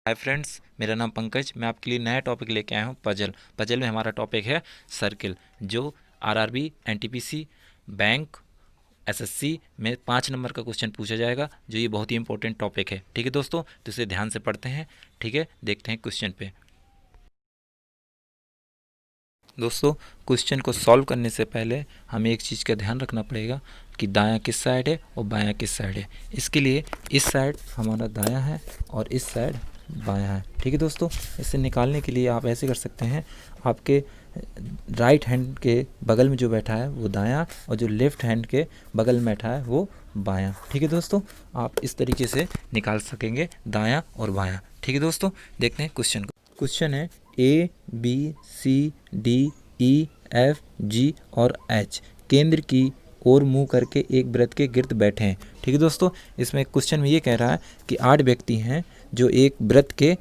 Hi friends, मेरा नाम पंकज। मैं आपके लिए नया टॉपिक लेके आया हूँ पजल में हमारा टॉपिक है सर्किल, जो आरआरबी, एनटीपीसी, बैंक, एसएससी में 5 नंबर का क्वेश्चन पूछा जाएगा, जो ये बहुत ही इंपॉर्टेंट टॉपिक है। ठीक है दोस्तों, तो इसे ध्यान से पढ़ते हैं। ठीक है, देखते हैं क्वेश्चन पे। दोस्तों, क्वेश्चन को सॉल्व करने से पहले हमें एक चीज़ का ध्यान रखना पड़ेगा कि दायां किस साइड है और बायां किस साइड है। इसके लिए इस साइड हमारा दायां है और इस साइड बायां है। ठीक है दोस्तों, इसे निकालने के लिए आप ऐसे कर सकते हैं। आपके राइट हैंड के बगल में जो बैठा है वो दायां, और जो लेफ्ट हैंड के बगल में बैठा है वो बायां। ठीक है दोस्तों, आप इस तरीके से निकाल सकेंगे दायां और बायां। ठीक है दोस्तों, देखते हैं क्वेश्चन को। क्वेश्चन है ABCDEFG और H केंद्र की ओर मुंह करके एक वृत्त के गिर्द बैठे हैं। ठीक है दोस्तों, इसमें क्वेश्चन में ये कह रहा है कि 8 व्यक्ति हैं जो एक वृत्त के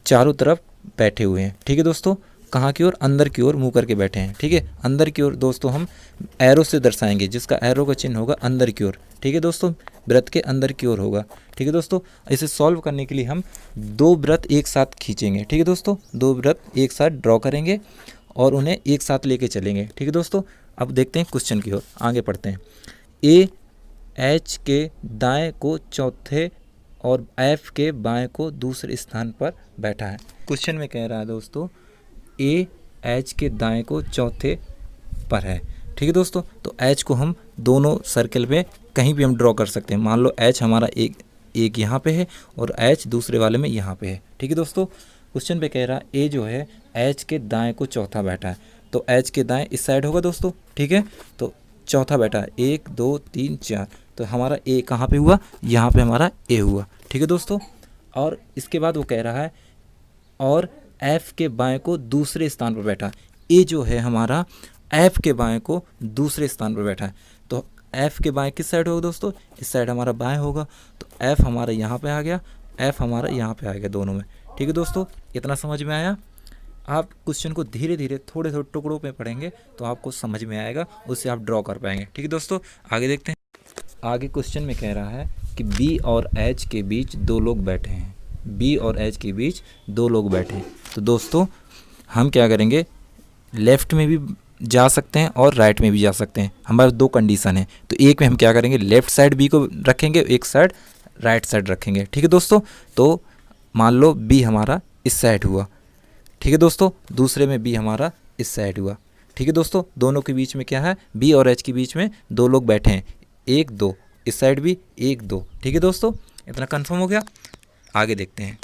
चारों तरफ बैठे हुए हैं। ठीक है दोस्तों, कहाँ की ओर? अंदर की ओर मुंह करके बैठे हैं। ठीक है, अंदर की ओर दोस्तों हम एरो से दर्शाएंगे, जिसका एरो का चिन्ह होगा अंदर की ओर। ठीक है दोस्तों, वृत्त के अंदर की ओर होगा। ठीक है दोस्तों, इसे सॉल्व करने के लिए हम 2 वृत्त एक साथ खींचेंगे। ठीक है दोस्तों, 2 वृत्त एक साथ ड्रॉ करेंगे और उन्हें एक साथ लेके चलेंगे। ठीक है दोस्तों, अब देखते हैं क्वेश्चन की ओर, आगे पढ़ते हैं। AH के दाएं को चौथे और F के बाएं को दूसरे स्थान पर बैठा है। क्वेश्चन में कह रहा है दोस्तों AH के दाएं को चौथे पर है। ठीक है दोस्तों, तो H को हम दोनों सर्कल में कहीं भी हम ड्रॉ कर सकते हैं। मान लो H हमारा एक यहाँ पे है और H दूसरे वाले में यहाँ पे है। ठीक है दोस्तों, क्वेश्चन पे कह रहा है A जो है H के दाएं को चौथा बैठा है, तो H के दाएं इस साइड होगा दोस्तों। ठीक है, तो चौथा बैठा है 1 2 3 4, तो हमारा A कहाँ पे हुआ? यहाँ पे हमारा A हुआ। ठीक है दोस्तों, और इसके बाद वो कह रहा है और F के बाएं को दूसरे स्थान पर बैठा। A जो है हमारा F के बाएं को दूसरे स्थान पर बैठा है, तो F के बाएं किस साइड होगा दोस्तों? इस साइड हमारा बाएं होगा, तो F हमारा यहाँ पे आ गया, F हमारा यहाँ पे आ गया दोनों में। ठीक है दोस्तों, इतना समझ में आया? आप क्वेश्चन को धीरे धीरे थोड़े थोड़े टुकड़ों में पढ़ेंगे तो आपको समझ में आएगा, उससे आप ड्रॉ कर पाएंगे। ठीक है दोस्तों, आगे देखते हैं। आगे क्वेश्चन में कह रहा है कि B और H के बीच 2 लोग बैठे हैं। B और H के बीच 2 लोग बैठे हैं, तो दोस्तों हम क्या करेंगे? लेफ़्ट में भी जा सकते हैं और राइट में भी जा सकते हैं। हमारे 2 कंडीशन है, तो एक में हम क्या करेंगे? लेफ़्ट साइड B को रखेंगे, एक साइड राइट साइड रखेंगे। ठीक है दोस्तों, तो मान लो B हमारा इस साइड हुआ। ठीक है दोस्तों, दूसरे में B हमारा इस साइड हुआ। ठीक है दोस्तों, दोनों के बीच में क्या है? B और H के बीच में 2 लोग बैठे हैं, 1 2, इस साइड भी 1 2। ठीक है दोस्तों, इतना कंफर्म हो गया? आगे देखते हैं।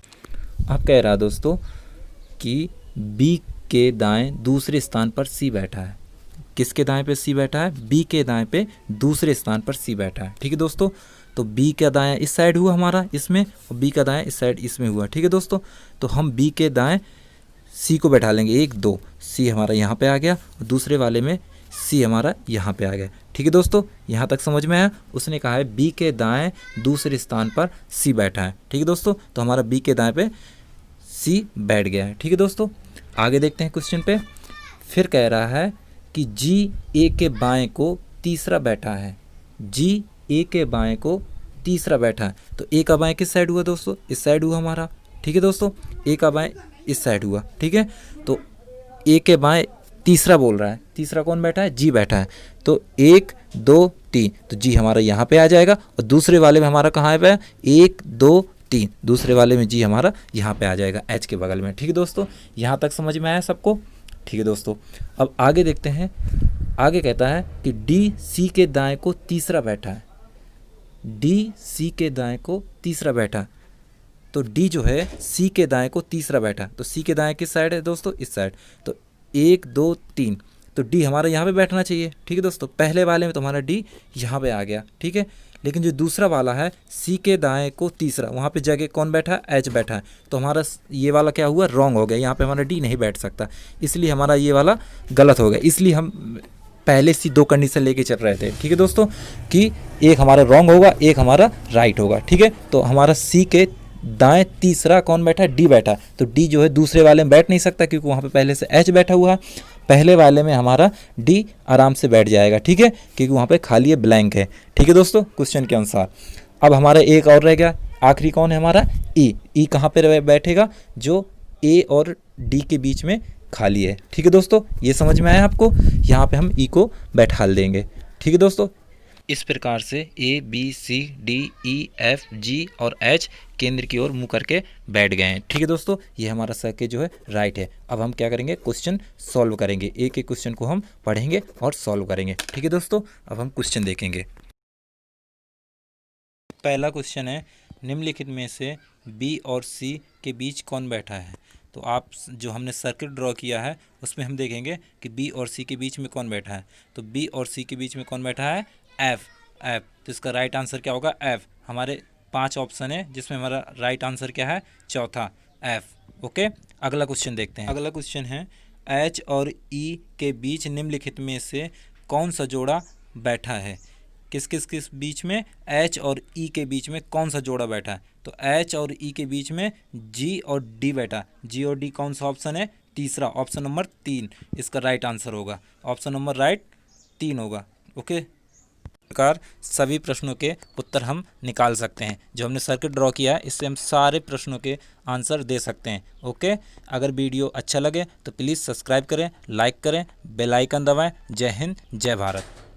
अब कह रहा है दोस्तों कि B के दाएं दूसरे स्थान पर C बैठा है। किसके दाएं पे C बैठा है? B के दाएं पे दूसरे स्थान पर C बैठा है। ठीक है दोस्तों, तो B का दाएं इस साइड हुआ हमारा इसमें, और B का दाएं इस साइड इसमें हुआ। ठीक है दोस्तों, तो हम B के दाएं C को बैठा लेंगे, 1 2, C हमारा यहाँ पे आ गया, और दूसरे वाले में C हमारा यहाँ पे आ गया। ठीक है दोस्तों, यहाँ तक समझ में आया? उसने कहा है B के दाएं दूसरे स्थान पर C बैठा है। ठीक है दोस्तों, तो हमारा B के दाएं पे C बैठ गया है। ठीक है दोस्तों, आगे देखते हैं क्वेश्चन पे। फिर कह रहा है कि G A के बाएं को तीसरा बैठा है। G A के बाएं को तीसरा बैठा है, तो A का बाएं किस साइड हुआ दोस्तों? इस साइड हुआ हमारा। ठीक है दोस्तों, A का बाएं इस साइड हुआ। ठीक है, तो A के बाएं तीसरा बोल रहा है, तीसरा कौन बैठा है? G बैठा है, तो 1 2 3, तो G हमारा यहाँ पे आ जाएगा, और दूसरे वाले में हमारा कहाँ है? 1 2 3, दूसरे वाले में G हमारा यहाँ पे आ जाएगा, H के बगल में। ठीक है दोस्तों, यहाँ तक समझ में आया सबको? ठीक है दोस्तों, अब आगे देखते हैं। आगे कहता है कि D C के दाएं को तीसरा बैठा है। D C के दाएं को तीसरा बैठा, तो D जो है C के दाएं को तीसरा बैठा, तो C के दाएं किस साइड है दोस्तों? इस साइड, तो 1 2 3, तो D हमारा यहाँ पे बैठना चाहिए। ठीक है दोस्तों, पहले वाले में तो हमारा D यहाँ पे आ गया। ठीक है, लेकिन जो दूसरा वाला है C के दाएं को तीसरा, वहाँ पे जगह कौन बैठा है? H बैठा है, तो हमारा ये वाला क्या हुआ? रॉन्ग हो गया, यहाँ पे हमारा D नहीं बैठ सकता, इसलिए हमारा ये वाला गलत हो गया। इसलिए हम पहले से 2 कंडीशन लेके चल रहे थे। ठीक है दोस्तों, कि एक हमारा रॉन्ग होगा, एक हमारा राइट होगा। ठीक है, तो हमारा C के दाएं तीसरा कौन बैठा है? D बैठा है, तो D जो है दूसरे वाले में बैठ नहीं सकता, क्योंकि वहाँ पे पहले से H बैठा हुआ है। पहले वाले में हमारा D आराम से बैठ जाएगा। ठीक है, क्योंकि वहाँ पे खाली है, ब्लैंक है। ठीक है दोस्तों, क्वेश्चन के अनुसार। अब हमारा एक और रह गया, आखिरी कौन है हमारा, ई। ई कहाँ पर बैठेगा, जो ए और डी के बीच में खाली है। ठीक है दोस्तों, ये समझ में आया आपको, यहाँ पे हम ई को बैठा देंगे। ठीक है दोस्तों, इस प्रकार से A B C D E F G और एच केंद्र की ओर मुंह करके बैठ गए हैं। ठीक है दोस्तों, ये हमारा सर्किल जो है राइट है। अब हम क्या करेंगे, क्वेश्चन सॉल्व करेंगे, एक एक क्वेश्चन को हम पढ़ेंगे और सॉल्व करेंगे। ठीक है दोस्तों, अब हम क्वेश्चन देखेंगे। पहला क्वेश्चन है, निम्नलिखित में से बी और सी के बीच कौन बैठा है। तो आप जो हमने सर्किट ड्रॉ किया है उसमें हम देखेंगे कि बी और सी के बीच में कौन बैठा है। तो बी और सी के बीच में कौन बैठा है, एफ। एफ, तो इसका राइट आंसर क्या होगा, एफ। हमारे 5 ऑप्शन है जिसमें हमारा राइट आंसर क्या है, चौथा, एफ। ओके, अगला क्वेश्चन देखते हैं। अगला क्वेश्चन है, एच और ई के बीच निम्नलिखित में से कौन सा जोड़ा बैठा है। किस बीच में, एच और ई के बीच में कौन सा जोड़ा बैठा है। तो एच और ई के बीच में जी और डी बैठा। जी और डी कौन सा ऑप्शन है, तीसरा, ऑप्शन नंबर 3 इसका राइट आंसर होगा। ऑप्शन नंबर राइट 3 होगा। ओके, प्रकार सभी प्रश्नों के उत्तर हम निकाल सकते हैं। जो हमने सर्किट ड्रॉ किया है इससे हम सारे प्रश्नों के आंसर दे सकते हैं। ओके, अगर वीडियो अच्छा लगे तो प्लीज़ सब्सक्राइब करें, लाइक करें, बेल आइकन दबाएं। जय हिंद, जय भारत।